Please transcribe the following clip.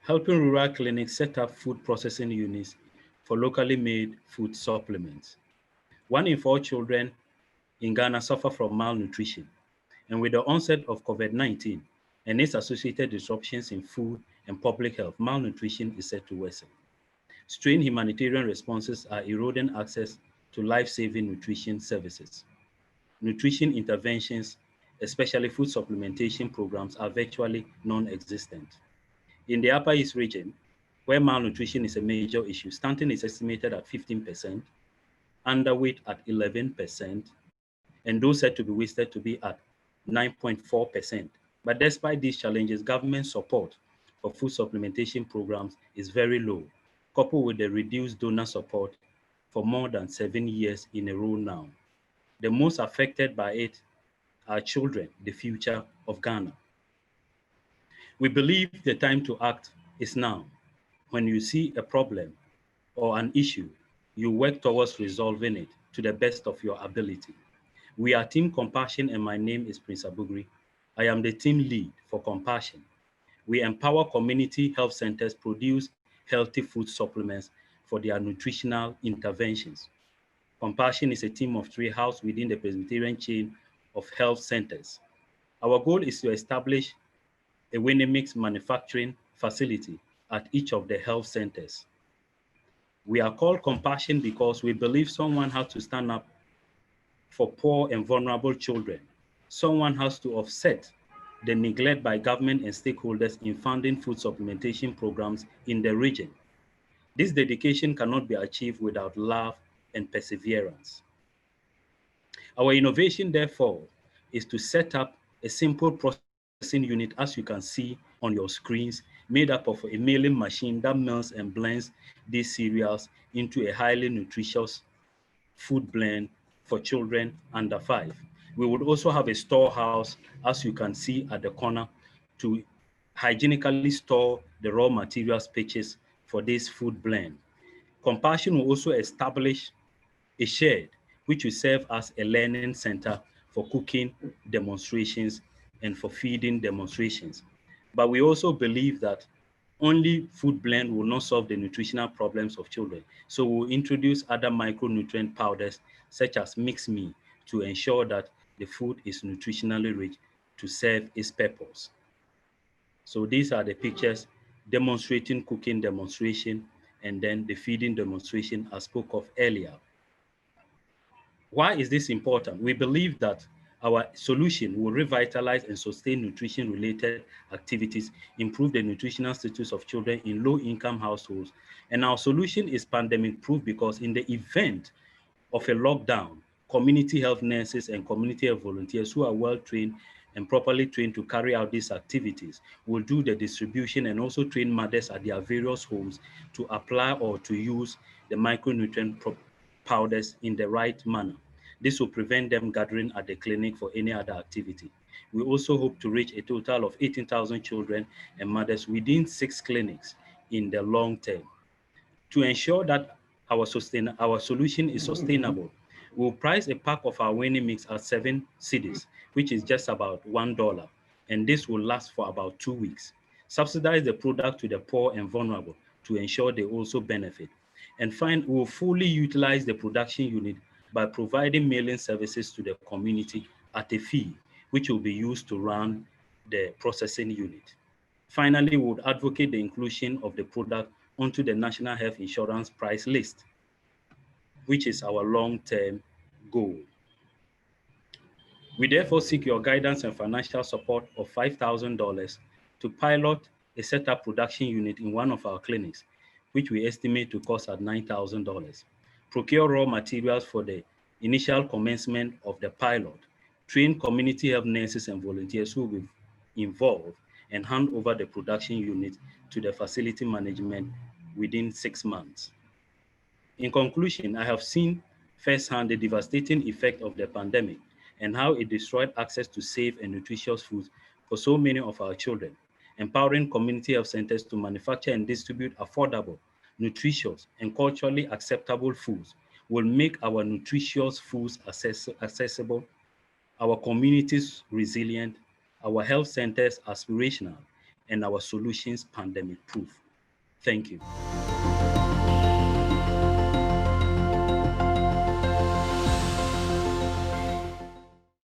helping rural clinics set up food processing units for locally made food supplements. 1 in 4 children in Ghana suffer from malnutrition, and with the onset of COVID-19 and its associated disruptions in food and public health, malnutrition is set to worsen. Strained humanitarian responses are eroding access to life-saving nutrition services. Nutrition interventions, especially food supplementation programs, are virtually non-existent. In the Upper East region, where malnutrition is a major issue, stunting is estimated at 15%, underweight at 11%, and those said to be wasted to be at 9.4%. But despite these challenges, government support for food supplementation programs is very low, coupled with the reduced donor support for more than 7 years in a row now. The most affected by it are children, the future of Ghana. We believe the time to act is now. When you see a problem or an issue, you work towards resolving it to the best of your ability. We are Team Compassion, and my name is Prince Abugri. I am the team lead for Compassion. We empower community health centers produce healthy food supplements for their nutritional interventions. Compassion is a team of 3 housed within the Presbyterian chain of health centers. Our goal is to establish a winning mix manufacturing facility at each of the health centers. We are called Compassion because we believe someone has to stand up for poor and vulnerable children. Someone has to offset the neglect by government and stakeholders in funding food supplementation programs in the region. This dedication cannot be achieved without love and perseverance. Our innovation, therefore, is to set up a simple processing unit, as you can see on your screens, made up of a milling machine that mills and blends these cereals into a highly nutritious food blend for children under 5. We would also have a storehouse, as you can see at the corner, to hygienically store the raw materials pitches for this food blend. Compassion will also establish a shed which will serve as a learning center for cooking demonstrations and for feeding demonstrations. But we also believe that only food blend will not solve the nutritional problems of children. So we'll introduce other micronutrient powders such as Mix Me to ensure that the food is nutritionally rich to serve its purpose. So these are the pictures demonstrating cooking demonstration and then the feeding demonstration I spoke of earlier. Why is this important? We believe that our solution will revitalize and sustain nutrition-related activities, improve the nutritional status of children in low-income households. And our solution is pandemic-proof because in the event of a lockdown, community health nurses and community health volunteers who are well-trained and properly trained to carry out these activities will do the distribution and also train mothers at their various homes to apply or to use the micronutrient powders in the right manner. This will prevent them gathering at the clinic for any other activity. We also hope to reach a total of 18,000 children and mothers within 6 clinics in the long term. To ensure that our solution is sustainable, we'll price a pack of our winning mix at 7 cedis, which is just about $1, and this will last for about 2 weeks. Subsidize the product to the poor and vulnerable to ensure they also benefit. And we'll fully utilize the production unit by providing mailing services to the community at a fee, which will be used to run the processing unit. Finally, we would advocate the inclusion of the product onto the National Health Insurance price list, which is our long-term goal. We therefore seek your guidance and financial support of $5,000 to pilot a setup production unit in one of our clinics, which we estimate to cost at $9,000. Procure raw materials for the initial commencement of the pilot, train community health nurses and volunteers who will be involved, and hand over the production unit to the facility management within 6 months. In conclusion, I have seen firsthand the devastating effect of the pandemic and how it destroyed access to safe and nutritious foods for so many of our children. Empowering community health centers to manufacture and distribute affordable, nutritious, and culturally acceptable foods will make our nutritious foods accessible, our communities resilient, our health centers aspirational, and our solutions pandemic proof. Thank you.